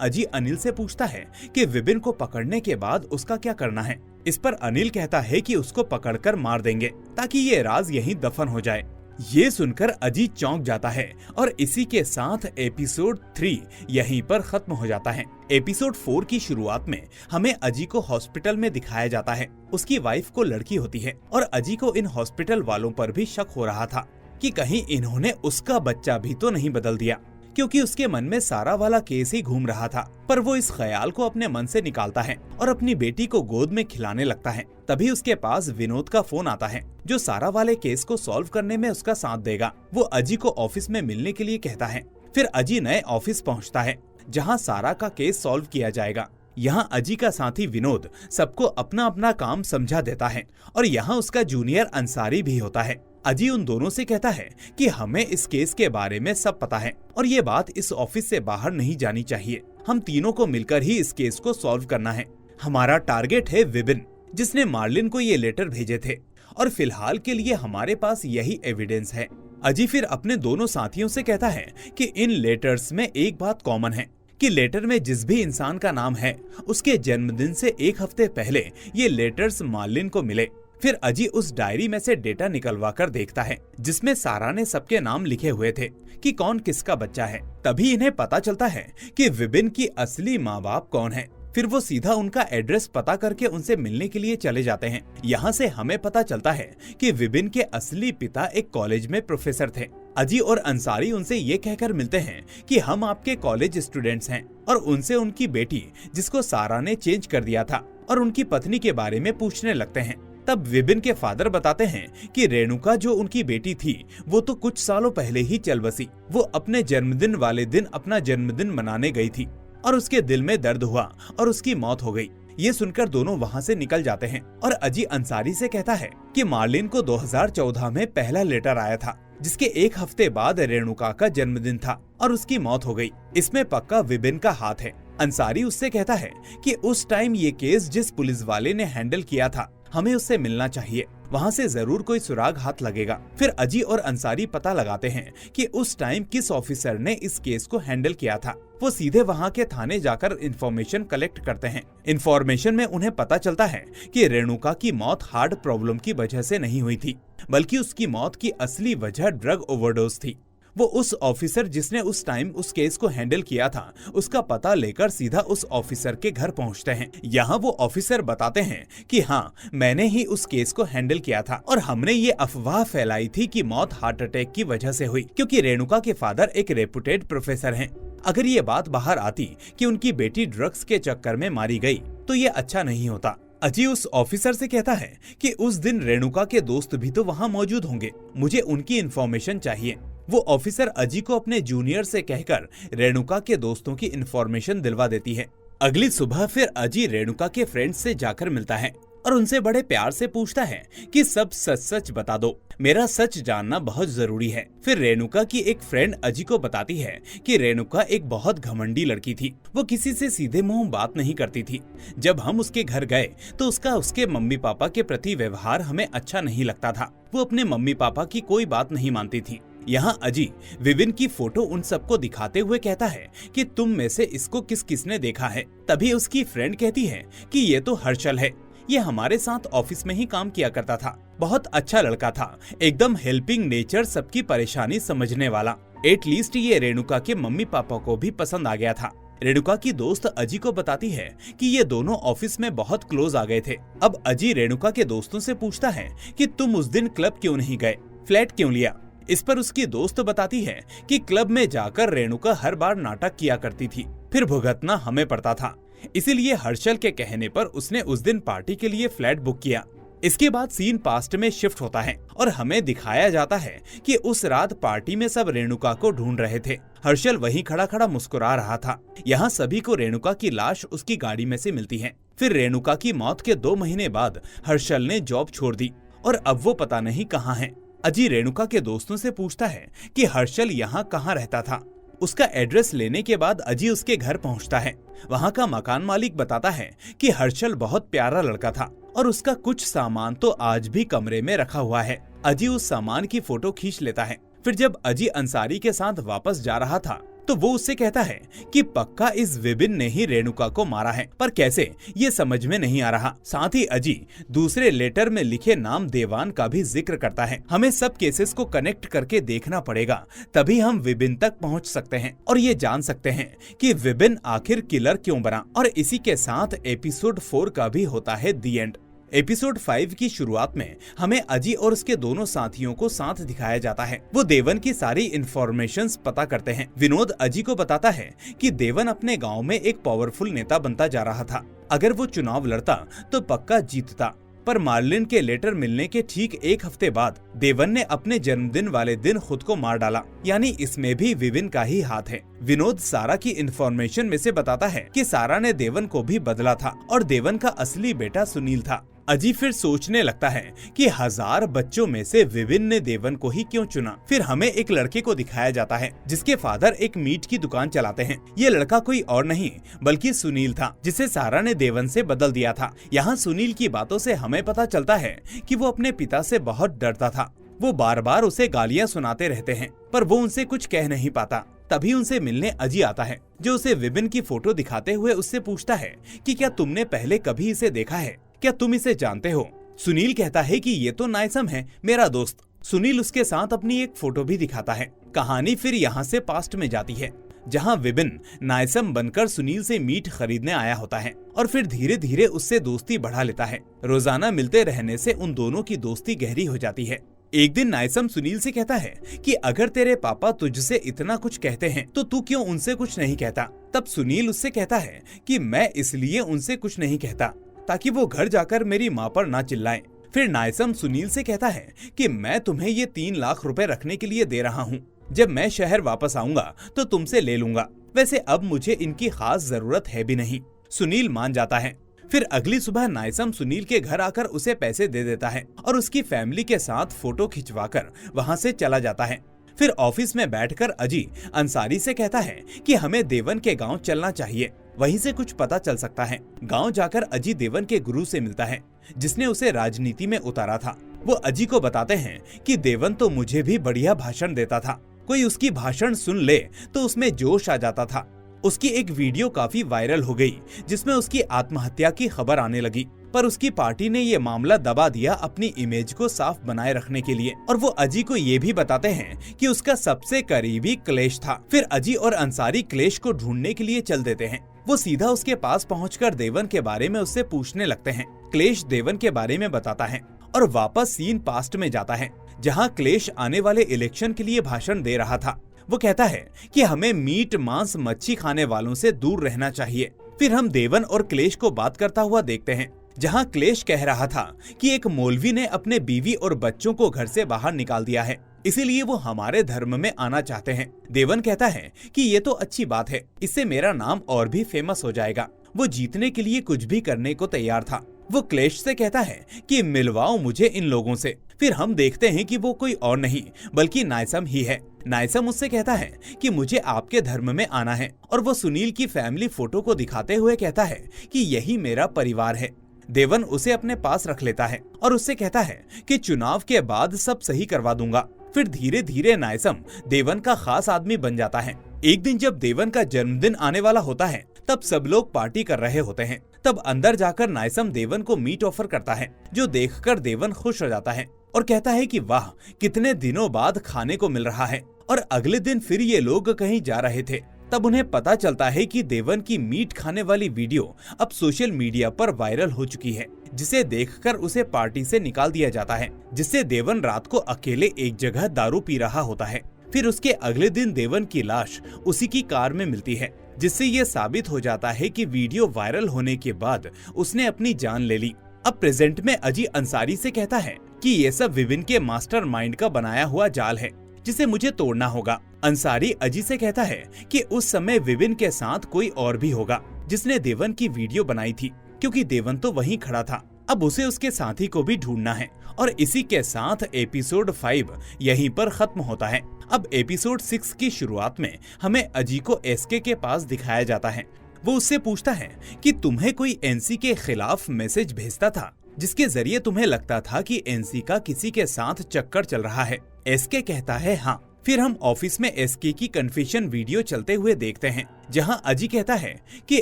अजी अनिल से पूछता है कि विपिन को पकड़ने के बाद उसका क्या करना है। इस पर अनिल कहता है कि उसको पकड़कर मार देंगे ताकि ये राज यहीं दफन हो जाए। ये सुनकर अजी चौंक जाता है और इसी के साथ एपिसोड 3 यहीं पर खत्म हो जाता है। एपिसोड 4 की शुरुआत में हमें अजी को हॉस्पिटल में दिखाया जाता है। उसकी वाइफ को लड़की होती है और अजी को इन हॉस्पिटल वालों पर भी शक हो रहा था कि कहीं इन्होंने उसका बच्चा भी तो नहीं बदल दिया, क्योंकि उसके मन में सारा वाला केस ही घूम रहा था। पर वो इस ख्याल को अपने मन से निकालता है और अपनी बेटी को गोद में खिलाने लगता है। तभी उसके पास विनोद का फोन आता है जो सारा वाले केस को सॉल्व करने में उसका साथ देगा। वो अजी को ऑफिस में मिलने के लिए कहता है। फिर अजी नए ऑफिस पहुंचता है जहां सारा का केस सॉल्व किया जाएगा। यहाँ अजी का साथी विनोद सबको अपना अपना काम समझा देता है और यहाँ उसका जूनियर अंसारी भी होता है। अजी उन दोनों से कहता है कि हमें इस केस के बारे में सब पता है और ये बात इस ऑफिस से बाहर नहीं जानी चाहिए। हम तीनों को मिलकर ही इस केस को सॉल्व करना है। हमारा टारगेट है विपिन, जिसने मार्लिन को ये लेटर भेजे थे, और फिलहाल के लिए हमारे पास यही एविडेंस है। अजी फिर अपने दोनों साथियों से कहता है कि इन लेटर्स में एक बात कॉमन है कि लेटर में जिस भी इंसान का नाम है उसके जन्मदिन से एक हफ्ते पहले ये लेटर्स मार्लिन को मिले। फिर अजी उस डायरी में से डेटा निकलवा कर देखता है जिसमें सारा ने सबके नाम लिखे हुए थे कि कौन किसका बच्चा है। तभी इन्हें पता चलता है कि विपिन की असली माँ बाप कौन है। फिर वो सीधा उनका एड्रेस पता करके उनसे मिलने के लिए चले जाते हैं। यहाँ से हमें पता चलता है कि विपिन के असली पिता एक कॉलेज में प्रोफेसर थे। अजी और अंसारी उनसे ये कहकर मिलते हैं कि हम आपके कॉलेज स्टूडेंट्स हैं, और उनसे उनकी बेटी जिसको सारा ने चेंज कर दिया था और उनकी पत्नी के बारे में पूछने लगते हैं। तब विपिन के फादर बताते हैं कि रेणुका जो उनकी बेटी थी वो तो कुछ सालों पहले ही चल बसी। वो अपने जन्मदिन वाले दिन अपना जन्मदिन मनाने गई थी और उसके दिल में दर्द हुआ और उसकी मौत हो गई। ये सुनकर दोनों वहाँ से निकल जाते हैं और अजी अंसारी से कहता है कि मार्लिन को 2014 में पहला लेटर आया था जिसके एक हफ्ते बाद रेणुका का जन्मदिन था और उसकी मौत हो गई। इसमें पक्का विपिन का हाथ है। अंसारी उससे कहता है कि उस टाइम ये केस जिस पुलिस वाले ने हैंडल किया था हमें उससे मिलना चाहिए, वहाँ से जरूर कोई सुराग हाथ लगेगा। फिर अजी और अंसारी पता लगाते हैं कि उस टाइम किस ऑफिसर ने इस केस को हैंडल किया था। वो सीधे वहाँ के थाने जाकर इंफॉर्मेशन कलेक्ट करते हैं। इंफॉर्मेशन में उन्हें पता चलता है कि रेणुका की मौत हार्ट प्रॉब्लम की वजह से नहीं हुई थी, बल्कि उसकी मौत की असली वजह ड्रग ओवरडोज थी। वो उस ऑफिसर जिसने उस टाइम उस केस को हैंडल किया था उसका पता लेकर सीधा उस ऑफिसर के घर पहुंचते हैं। यहाँ वो ऑफिसर बताते हैं कि हाँ, मैंने ही उस केस को हैंडल किया था और हमने ये अफवाह फैलाई थी कि मौत हार्ट अटैक की वजह से हुई, क्योंकि रेणुका के फादर एक रेपुटेड प्रोफेसर हैं। अगर ये बात बाहर आती कि उनकी बेटी ड्रग्स के चक्कर में मारी गई तो ये अच्छा नहीं होता। अजी उस ऑफिसर से कहता है कि उस दिन रेणुका के दोस्त भी तो वहाँ मौजूद होंगे, मुझे उनकी इन्फॉर्मेशन चाहिए। वो ऑफिसर अजी को अपने जूनियर से कहकर रेणुका के दोस्तों की इन्फॉर्मेशन दिलवा देती है। अगली सुबह फिर अजी रेणुका के फ्रेंड्स से जाकर मिलता है और उनसे बड़े प्यार से पूछता है कि सब सच सच बता दो, मेरा सच जानना बहुत जरूरी है। फिर रेणुका की एक फ्रेंड अजी को बताती है कि रेणुका एक बहुत घमंडी लड़की थी। वो किसी से सीधे मुंह बात नहीं करती थी। जब हम उसके घर गए तो उसका उसके मम्मी पापा के प्रति व्यवहार हमें अच्छा नहीं लगता था। वो अपने मम्मी पापा की कोई बात नहीं मानती थी। यहाँ अजी विपिन की फोटो उन सबको दिखाते हुए कहता है कि तुम में से इसको किस किसने देखा है। तभी उसकी फ्रेंड कहती है कि ये तो हर्षल है, ये हमारे साथ ऑफिस में ही काम किया करता था, बहुत अच्छा लड़का था, एकदम हेल्पिंग नेचर, सबकी परेशानी समझने वाला। एटलीस्ट ये रेणुका के मम्मी पापा को भी पसंद आ गया था। रेणुका की दोस्त अजी को बताती है कि ये दोनों ऑफिस में बहुत क्लोज आ गए थे। अब अजी रेणुका के दोस्तों से पूछता है कि तुम उस दिन क्लब क्यों नहीं गए, फ्लैट क्यों लिया। इस पर उसकी दोस्त बताती है कि क्लब में जाकर रेणुका हर बार नाटक किया करती थी, फिर भुगतना हमें पड़ता था, इसीलिए हर्षल के कहने पर उसने उस दिन पार्टी के लिए फ्लैट बुक किया। इसके बाद सीन पास्ट में शिफ्ट होता है और हमें दिखाया जाता है कि उस रात पार्टी में सब रेणुका को ढूंढ रहे थे। हर्षल वहीं खड़ा खड़ा मुस्कुरा रहा था। यहाँ सभी को रेणुका की लाश उसकी गाड़ी में से मिलती है। फिर रेणुका की मौत के 2 महीने बाद हर्षल ने जॉब छोड़ दी और अब वो पता नहीं कहाँ है। अजी रेणुका के दोस्तों से पूछता है कि हर्षल यहाँ कहाँ रहता था। उसका एड्रेस लेने के बाद अजी उसके घर पहुंचता है। वहां का मकान मालिक बताता है कि हर्षल बहुत प्यारा लड़का था और उसका कुछ सामान तो आज भी कमरे में रखा हुआ है। अजी उस सामान की फोटो खींच लेता है। फिर जब अजी अंसारी के साथ वापस जा रहा था तो वो उससे कहता है कि पक्का इस विपिन ने ही रेणुका को मारा है, पर कैसे ये समझ में नहीं आ रहा। साथ ही अजी दूसरे लेटर में लिखे नाम देवान का भी जिक्र करता है। हमें सब केसेस को कनेक्ट करके देखना पड़ेगा, तभी हम विपिन तक पहुंच सकते हैं और ये जान सकते हैं कि विपिन आखिर किलर क्यों बना। और इसी के साथ एपिसोड 4 का भी होता है दी एंड। एपिसोड 5 की शुरुआत में हमें अजी और उसके दोनों साथियों को साथ दिखाया जाता है। वो देवन की सारी इन्फॉर्मेशंस पता करते हैं। विनोद अजी को बताता है कि देवन अपने गांव में एक पावरफुल नेता बनता जा रहा था। अगर वो चुनाव लड़ता तो पक्का जीतता। पर मार्लिन के लेटर मिलने के ठीक एक हफ्ते बाद देवन ने अपने जन्मदिन वाले दिन खुद को मार डाला, यानी इसमें भी विपिन का ही हाथ है। विनोद सारा की इन्फॉर्मेशन में से बताता है कि सारा ने देवन को भी बदला था और देवन का असली बेटा सुनील था। अजी फिर सोचने लगता है कि 1000 बच्चों में से विपिन ने देवन को ही क्यों चुना। फिर हमें एक लड़के को दिखाया जाता है जिसके फादर एक मीट की दुकान चलाते हैं। ये लड़का कोई और नहीं बल्कि सुनील था, जिसे सारा ने देवन से बदल दिया था। यहाँ सुनील की बातों से हमें पता चलता है कि वो अपने पिता से बहुत डरता था। वो बार बार उसे गालियाँ सुनाते रहते हैं, पर वो उनसे कुछ कह नहीं पाता। तभी उनसे मिलने अजी आता है, जो उसे विपिन की फोटो दिखाते हुए उससे पूछता है कि क्या तुमने पहले कभी इसे देखा है, क्या तुम इसे जानते हो। सुनील कहता है कि ये तो नायसम है, मेरा दोस्त। सुनील उसके साथ अपनी एक फोटो भी दिखाता है। कहानी फिर यहाँ से पास्ट में जाती है, जहाँ विपिन नायसम बनकर सुनील से मीट खरीदने आया होता है और फिर धीरे धीरे उससे दोस्ती बढ़ा लेता है। रोजाना मिलते रहने से उन दोनों की दोस्ती गहरी हो जाती है। एक दिन नायसम सुनील से कहता है कि अगर तेरे पापा तुझसे इतना कुछ कहते हैं तो तू क्यों उनसे कुछ नहीं कहता। तब सुनील उससे कहता है कि मैं इसलिए उनसे कुछ नहीं कहता ताकि वो घर जाकर मेरी माँ पर ना चिल्लाएं। फिर नायसम सुनील से कहता है कि मैं तुम्हें ये 3 लाख रुपए रखने के लिए दे रहा हूँ, जब मैं शहर वापस आऊंगा तो तुमसे ले लूंगा। वैसे अब मुझे इनकी खास जरूरत है भी नहीं। सुनील मान जाता है। फिर अगली सुबह नायसम सुनील के घर आकर उसे पैसे दे देता है और उसकी फैमिली के साथ फोटो खिंचवाकर वहाँ से चला जाता है। फिर ऑफिस में बैठकर अजी अंसारी से कहता है कि हमें देवन के गांव चलना चाहिए, वहीं से कुछ पता चल सकता है। गांव जाकर अजी देवन के गुरु से मिलता है, जिसने उसे राजनीति में उतारा था। वो अजी को बताते हैं कि देवन तो मुझे भी बढ़िया भाषण देता था, कोई उसकी भाषण सुन ले तो उसमें जोश आ जाता था। उसकी एक वीडियो काफी वायरल हो गई, जिसमें उसकी आत्महत्या की खबर आने लगी, पर उसकी पार्टी ने ये मामला दबा दिया अपनी इमेज को साफ बनाए रखने के लिए। और वो अजी को ये भी बताते हैं कि उसका सबसे करीबी क्लेश था। फिर अजी और अंसारी क्लेश को ढूंढने के लिए चल देते हैं। वो सीधा उसके पास पहुंचकर देवन के बारे में उससे पूछने लगते हैं। क्लेश देवन के बारे में बताता है और वापस सीन पास्ट में जाता है, जहाँ क्लेश आने वाले इलेक्शन के लिए भाषण दे रहा था। वो कहता है कि हमें मीट मांस मच्छी खाने वालों से दूर रहना चाहिए। फिर हम देवन और क्लेश को बात करता हुआ देखते हैं, जहां क्लेश कह रहा था कि एक मौलवी ने अपने बीवी और बच्चों को घर से बाहर निकाल दिया है, इसीलिए वो हमारे धर्म में आना चाहते हैं। देवन कहता है कि ये तो अच्छी बात है, इससे मेरा नाम और भी फेमस हो जाएगा। वो जीतने के लिए कुछ भी करने को तैयार था। वो क्लेश से कहता है कि मिलवाओ मुझे इन लोगों से। फिर हम देखते हैं कि वो कोई और नहीं बल्कि नायसम ही है। नायसम उससे कहता है कि मुझे आपके धर्म में आना है, और वो सुनील की फैमिली फोटो को दिखाते हुए कहता है कि यही मेरा परिवार है। देवन उसे अपने पास रख लेता है और उससे कहता है कि चुनाव के बाद सब सही करवा दूंगा। फिर धीरे धीरे नायसम देवन का खास आदमी बन जाता है। एक दिन जब देवन का जन्मदिन आने वाला होता है, तब सब लोग पार्टी कर रहे होते हैं। तब अंदर जाकर नायसम देवन को मीट ऑफर करता है, जो देखकर देवन खुश हो जाता है और कहता है कि वाह, कितने दिनों बाद खाने को मिल रहा है। और अगले दिन फिर ये लोग कहीं जा रहे थे। तब उन्हें पता चलता है कि देवन की मीट खाने वाली वीडियो अब सोशल मीडिया पर वायरल हो चुकी है, जिसे देखकर उसे पार्टी से निकाल दिया जाता है, जिससे देवन रात को अकेले एक जगह दारू पी रहा होता है। फिर उसके अगले दिन देवन की लाश उसी की कार में मिलती है, जिससे ये साबित हो जाता है कि वीडियो वायरल होने के बाद उसने अपनी जान ले ली। अब प्रेजेंट में अजी अंसारी से कहता है कि ये सब विपिन के मास्टरमाइंड का बनाया हुआ जाल है, जिसे मुझे तोड़ना होगा। अंसारी अजी से कहता है कि उस समय विपिन के साथ कोई और भी होगा जिसने देवन की वीडियो बनाई थी, क्योंकि देवन तो वहीं खड़ा था। अब उसे उसके साथी को भी ढूंढना है और इसी के साथ एपिसोड 5 यहीं पर खत्म होता है। अब एपिसोड 6 की शुरुआत में हमें अजी को एसके के पास दिखाया जाता है। वो उससे पूछता है कि तुम्हें कोई एनसी के खिलाफ मैसेज भेजता था, जिसके जरिए तुम्हें लगता था कि एनसी का किसी के साथ चक्कर चल रहा है। एसके कहता है हाँ। फिर हम ऑफिस में एसके की कन्फेशन वीडियो चलते हुए देखते हैं, जहां अजी कहता है कि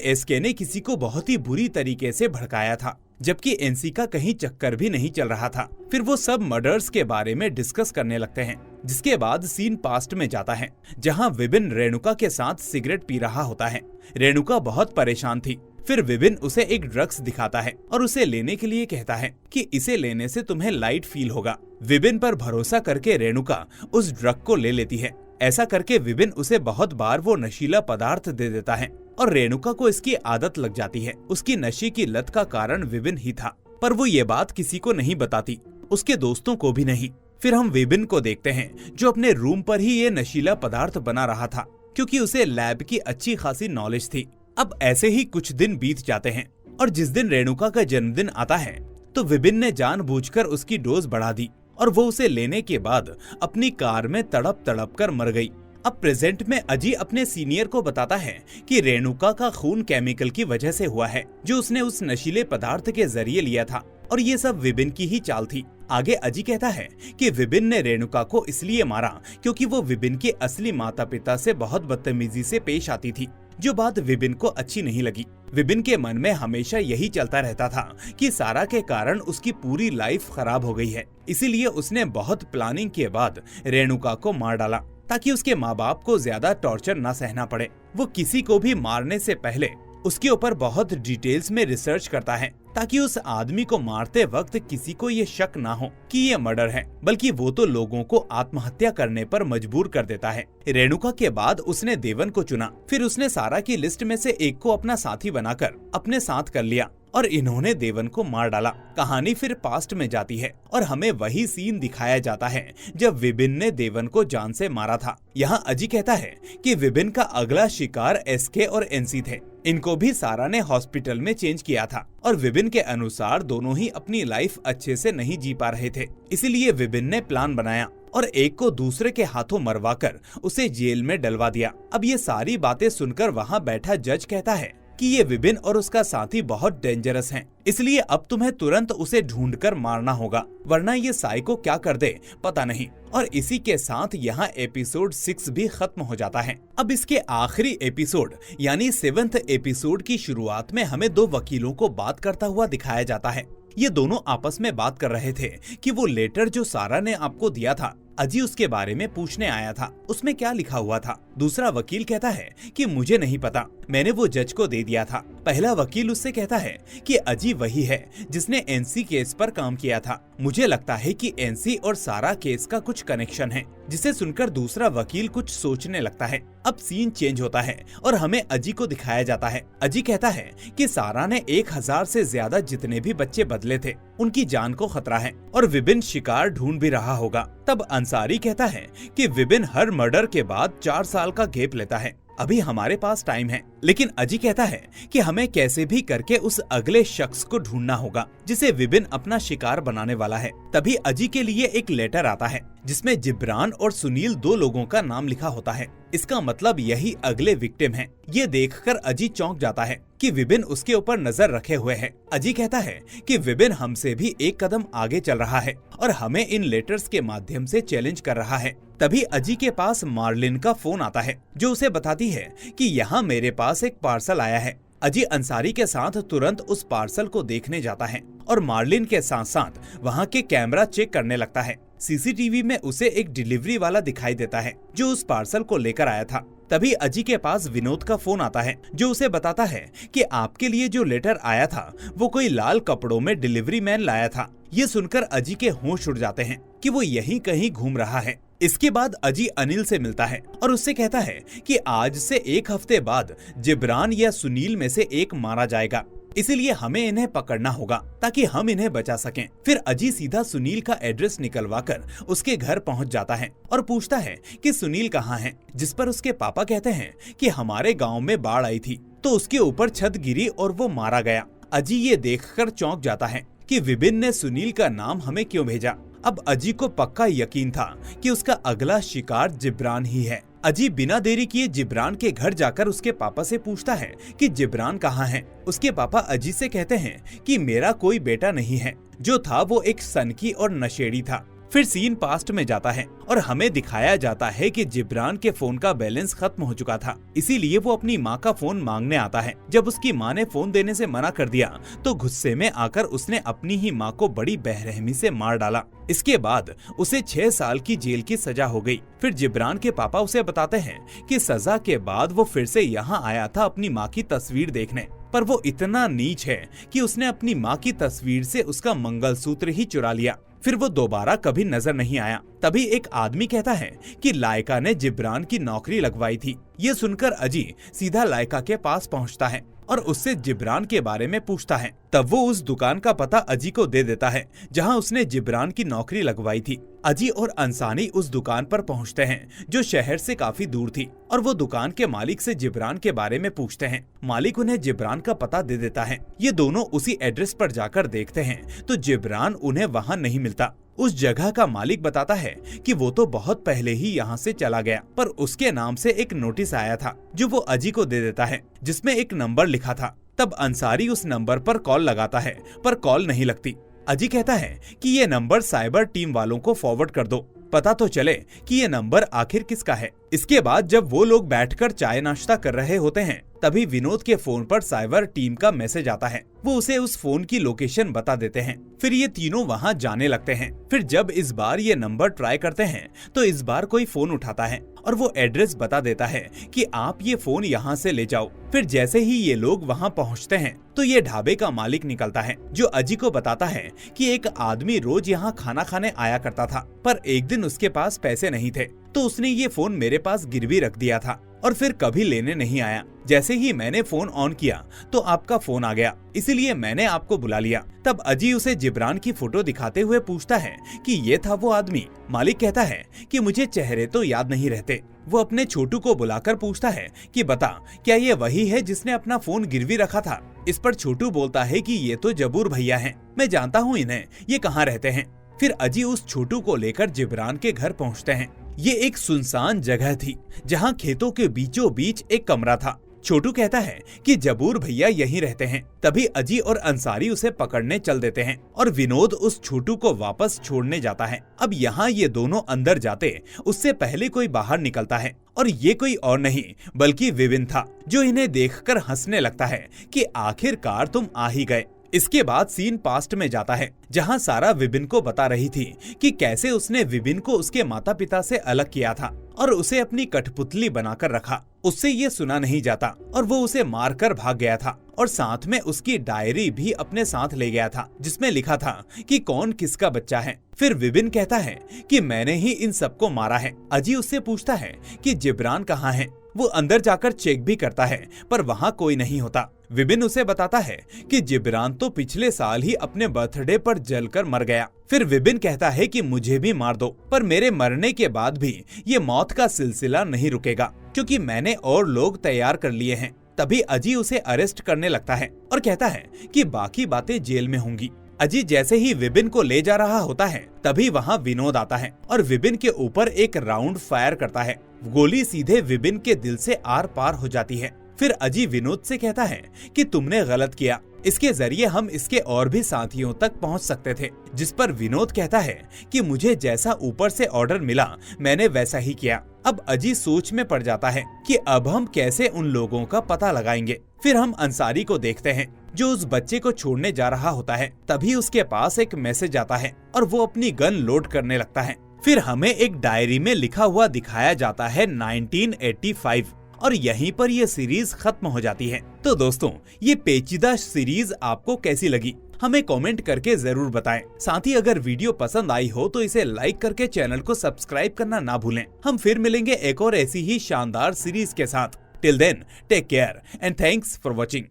एसके ने किसी को बहुत ही बुरी तरीके से भड़काया था, जबकि एनसी का कहीं चक्कर भी नहीं चल रहा था। फिर वो सब मर्डर्स के बारे में डिस्कस करने लगते हैं, जिसके बाद सीन पास्ट में जाता है, जहां विपिन रेणुका के साथ सिगरेट पी रहा होता है। रेणुका बहुत परेशान थी। फिर विपिन उसे एक ड्रग्स दिखाता है और उसे लेने के लिए कहता है कि इसे लेने से तुम्हें लाइट फील होगा। विपिन पर भरोसा करके रेणुका उस ड्रग को ले लेती है। ऐसा करके विपिन उसे बहुत बार वो नशीला पदार्थ दे देता है और रेणुका को इसकी आदत लग जाती है। उसकी नशे की लत का कारण विपिन ही था, पर वो ये बात किसी को नहीं बताती, उसके दोस्तों को भी नहीं। फिर हम विपिन को देखते हैं जो अपने रूम पर ही ये नशीला पदार्थ बना रहा था, क्योंकि उसे लैब की अच्छी खासी नॉलेज थी। अब ऐसे ही कुछ दिन बीत जाते हैं और जिस दिन रेणुका का जन्मदिन आता है तो विपिन ने जानबूझकर उसकी डोज बढ़ा दी और वो उसे लेने के बाद अपनी कार में तड़प तड़प कर मर गई। अब प्रेजेंट में अजी अपने सीनियर को बताता है कि रेणुका का खून केमिकल की वजह से हुआ है, जो उसने उस नशीले पदार्थ के जरिए लिया था, और ये सब विपिन की ही चाल थी। आगे अजी कहता है कि विपिन ने रेणुका को इसलिए मारा क्योंकि वो विपिन के असली माता पिता से बहुत बदतमीजी से पेश आती थी, जो बात विपिन को अच्छी नहीं लगी। विपिन के मन में हमेशा यही चलता रहता था कि सारा के कारण उसकी पूरी लाइफ खराब हो गई है, इसीलिए उसने बहुत प्लानिंग के बाद रेणुका को मार डाला ताकि उसके माँ बाप को ज्यादा टॉर्चर न सहना पड़े। वो किसी को भी मारने से पहले उसके ऊपर बहुत डिटेल्स में रिसर्च करता है ताकि उस आदमी को मारते वक्त किसी को ये शक ना हो कि ये मर्डर है, बल्कि वो तो लोगों को आत्महत्या करने पर मजबूर कर देता है। रेणुका के बाद उसने देवन को चुना। फिर उसने सारा की लिस्ट में से एक को अपना साथी बनाकर अपने साथ कर लिया और इन्होंने देवन को मार डाला। कहानी फिर पास्ट में जाती है और हमें वही सीन दिखाया जाता है जब विपिन ने देवन को जान से मारा था। यहाँ अजी कहता है कि विपिन का अगला शिकार एसके और एनसी थे। इनको भी सारा ने हॉस्पिटल में चेंज किया था और विपिन के अनुसार दोनों ही अपनी लाइफ अच्छे से नहीं जी पा रहे थे, इसीलिए विपिन ने प्लान बनाया और एक को दूसरे के हाथों मरवाकर उसे जेल में डलवा दिया। अब ये सारी बातें सुनकर वहाँ बैठा जज कहता है कि ये विपिन और उसका साथी बहुत डेंजरस हैं, इसलिए अब तुम्हें तुरंत उसे ढूंढकर मारना होगा, वरना ये साइको क्या कर दे पता नहीं। और इसी के साथ यहाँ एपिसोड 6 भी खत्म हो जाता है। अब इसके आखिरी एपिसोड यानी 7th एपिसोड की शुरुआत में हमें दो वकीलों को बात करता हुआ दिखाया जाता है। ये दोनों आपस में बात कर रहे थे कि वो लेटर जो सारा ने आपको दिया था, अजी उसके बारे में पूछने आया था, उसमें क्या लिखा हुआ था। दूसरा वकील कहता है कि मुझे नहीं पता, मैंने वो जज को दे दिया था। पहला वकील उससे कहता है कि अजी वही है जिसने एनसी केस पर काम किया था। मुझे लगता है कि एनसी और सारा केस का कुछ कनेक्शन है। जिसे सुनकर दूसरा वकील कुछ सोचने लगता है। अब सीन चेंज होता है और हमें अजी को दिखाया जाता है। अजी कहता है कि सारा ने 1000 से ज्यादा जितने भी बच्चे बदले थे उनकी जान को खतरा है और विपिन शिकार ढूंढ भी रहा होगा। तब अंसारी कहता है कि विपिन हर मर्डर के बाद 4 साल का गैप लेता है, अभी हमारे पास टाइम है। लेकिन अजी कहता है कि हमें कैसे भी करके उस अगले शख्स को ढूंढना होगा जिसे विपिन अपना शिकार बनाने वाला है। तभी अजी के लिए एक लेटर आता है जिसमें जिब्रान और सुनील 2 लोगों का नाम लिखा होता है। इसका मतलब यही अगले विक्टिम हैं। ये देखकर अजी चौंक जाता है कि विपिन उसके ऊपर नजर रखे हुए है। अजी कहता है कि विपिन हमसे भी एक कदम आगे चल रहा है और हमें इन लेटर्स के माध्यम से चैलेंज कर रहा है। तभी अजी के पास मार्लिन का फोन आता है जो उसे बताती है कि यहाँ मेरे पास एक पार्सल आया है। अजी अंसारी के साथ तुरंत उस पार्सल को देखने जाता है और मार्लिन के साथ साथ वहाँ के कैमरा चेक करने लगता है। सीसीटीवी में उसे एक डिलीवरी वाला दिखाई देता है जो उस पार्सल को लेकर आया था। तभी अजी के पास विनोद का फोन आता है जो उसे बताता है कि आपके लिए जो लेटर आया था वो कोई लाल कपड़ों में डिलीवरी मैन लाया था। ये सुनकर अजी के होश उड़ जाते हैं कि वो यहीं कहीं घूम रहा है। इसके बाद अजी अनिल से मिलता है और उससे कहता है कि आज से 1 हफ्ते बाद जिब्रान या सुनील में से एक मारा जाएगा, इसीलिए हमें इन्हें पकड़ना होगा ताकि हम इन्हें बचा सकें। फिर अजी सीधा सुनील का एड्रेस निकलवाकर उसके घर पहुंच जाता है और पूछता है कि सुनील कहाँ है, जिस पर उसके पापा कहते हैं कि हमारे गांव में बाढ़ आई थी तो उसके ऊपर छत गिरी और वो मारा गया। अजी ये देखकर चौंक जाता है कि विपिन ने सुनील का नाम हमें क्यों भेजा। अब अजी को पक्का यकीन था कि उसका अगला शिकार जिब्रान ही है। अजी बिना देरी किए जिब्रान के घर जाकर उसके पापा से पूछता है कि जिब्रान कहाँ है। उसके पापा अजी से कहते हैं कि मेरा कोई बेटा नहीं है, जो था वो एक सनकी और नशेड़ी था। फिर सीन पास्ट में जाता है और हमें दिखाया जाता है कि जिब्रान के फोन का बैलेंस खत्म हो चुका था, इसीलिए वो अपनी माँ का फोन मांगने आता है। जब उसकी माँ ने फोन देने से मना कर दिया तो गुस्से में आकर उसने अपनी ही माँ को बड़ी बेरहमी से मार डाला। इसके बाद उसे 6 साल की जेल की सजा हो गई। फिर जिब्रान के पापा उसे बताते हैं कि सजा के बाद वो फिर से यहाँ आया था अपनी माँ की तस्वीर देखने, पर वो इतना नीच है कि उसने अपनी माँ की तस्वीर से उसका मंगलसूत्र ही चुरा लिया। फिर वो दोबारा कभी नजर नहीं आया। तभी एक आदमी कहता है कि लायका ने जिब्रान की नौकरी लगवाई थी। ये सुनकर अजी सीधा लायका के पास पहुंचता है और उससे जिब्रान के बारे में पूछता है। तब वो उस दुकान का पता अजी को दे देता है जहां उसने जिब्रान की नौकरी लगवाई थी। अजी और अंसानी उस दुकान पर पहुंचते हैं जो शहर से काफी दूर थी, और वो दुकान के मालिक से जिब्रान के बारे में पूछते हैं। मालिक उन्हें जिब्रान का पता दे देता है। ये दोनों उसी एड्रेस पर जाकर देखते हैं तो जिब्रान उन्हें वहाँ नहीं मिलता। उस जगह का मालिक बताता है कि वो तो बहुत पहले ही यहाँ से चला गया, पर उसके नाम से एक नोटिस आया था जो वो अजी को दे देता है, जिसमें एक नंबर लिखा था। तब अंसारी उस नंबर पर कॉल लगाता है, पर कॉल नहीं लगती। अजी कहता है कि ये नंबर साइबर टीम वालों को फॉरवर्ड कर दो, पता तो चले कि ये नंबर आखिर किसका है। इसके बाद जब वो लोग बैठकर चाय नाश्ता कर रहे होते हैं, तभी विनोद के फोन पर साइबर टीम का मैसेज आता है। वो उसे उस फोन की लोकेशन बता देते हैं। फिर ये तीनों वहाँ जाने लगते हैं। फिर जब इस बार ये नंबर ट्राई करते हैं तो इस बार कोई फोन उठाता है और वो एड्रेस बता देता है कि आप ये फोन यहाँ से ले जाओ। फिर जैसे ही ये लोग वहाँ पहुँचते हैं तो ये ढाबे का मालिक निकलता है, जो अजी को बताता है कि एक आदमी रोज यहाँ खाना खाने आया करता था, पर एक दिन उसके पास पैसे नहीं थे तो उसने ये फोन मेरे पास गिरवी रख दिया था और फिर कभी लेने नहीं आया। जैसे ही मैंने फोन ऑन किया तो आपका फोन आ गया, इसीलिए मैंने आपको बुला लिया। तब अजी उसे जिब्रान की फोटो दिखाते हुए पूछता है कि ये था वो आदमी। मालिक कहता है कि मुझे चेहरे तो याद नहीं रहते। वो अपने छोटू को बुलाकर पूछता है कि बता, क्या ये वही है जिसने अपना फोन गिरवी रखा था। इस पर छोटू बोलता है कि ये तो जबूर भैया हैं, मैं जानता हूँ इन्हें, ये कहाँ रहते हैं। फिर अजी उस छोटू को लेकर जिब्रान के घर पहुँचते हैं। ये एक सुनसान जगह थी जहाँ खेतों के बीचों बीच एक कमरा था। छोटू कहता है कि जबूर भैया यहीं रहते हैं। तभी अजी और अंसारी उसे पकड़ने चल देते हैं और विनोद उस छोटू को वापस छोड़ने जाता है। अब यहाँ ये दोनों अंदर जाते उससे पहले कोई बाहर निकलता है, और ये कोई और नहीं बल्कि विपिन था, जो इन्हें देखकर हंसने लगता है कि आखिरकार तुम आ ही गए। इसके बाद सीन पास्ट में जाता है जहां सारा विपिन को बता रही थी कि कैसे उसने विपिन को उसके माता पिता से अलग किया था और उसे अपनी कठपुतली बनाकर रखा। उससे ये सुना नहीं जाता और वो उसे मारकर भाग गया था, और साथ में उसकी डायरी भी अपने साथ ले गया था जिसमें लिखा था कि कौन किसका बच्चा है। फिर विपिन कहता है कि मैंने ही इन सबको मारा है। अजी उससे पूछता है कि जिब्रान कहाँ है। वो अंदर जाकर चेक भी करता है पर वहाँ कोई नहीं होता। विपिन उसे बताता है कि जिब्रान तो पिछले साल ही अपने बर्थडे पर जलकर मर गया। फिर विपिन कहता है कि मुझे भी मार दो, पर मेरे मरने के बाद भी ये मौत का सिलसिला नहीं रुकेगा, क्योंकि मैंने और लोग तैयार कर लिए हैं। तभी अजी उसे अरेस्ट करने लगता है और कहता है कि बाकी बातें जेल में होंगी। अजी जैसे ही विपिन को ले जा रहा होता है तभी वहाँ विनोद आता है और विपिन के ऊपर एक राउंड फायर करता है। गोली सीधे विपिन के दिल से आर पार हो जाती है। फिर अजी विनोद से कहता है कि तुमने गलत किया, इसके जरिए हम इसके और भी साथियों तक पहुंच सकते थे। जिस पर विनोद कहता है कि मुझे जैसा ऊपर से ऑर्डर मिला मैंने वैसा ही किया। अब अजी सोच में पड़ जाता है कि अब हम कैसे उन लोगों का पता लगाएंगे। फिर हम अंसारी को देखते हैं जो उस बच्चे को छोड़ने जा रहा होता है। तभी उसके पास एक मैसेज आता है और वो अपनी गन लोड करने लगता है। फिर हमें एक डायरी में लिखा हुआ दिखाया जाता है 1985, और यहीं पर ये सीरीज खत्म हो जाती है। तो दोस्तों, ये पेचीदा सीरीज आपको कैसी लगी हमें कमेंट करके जरूर बताएं। साथ ही अगर वीडियो पसंद आई हो तो इसे लाइक करके चैनल को सब्सक्राइब करना ना भूलें। हम फिर मिलेंगे एक और ऐसी ही शानदार सीरीज के साथ। Till then, take care and thanks for watching.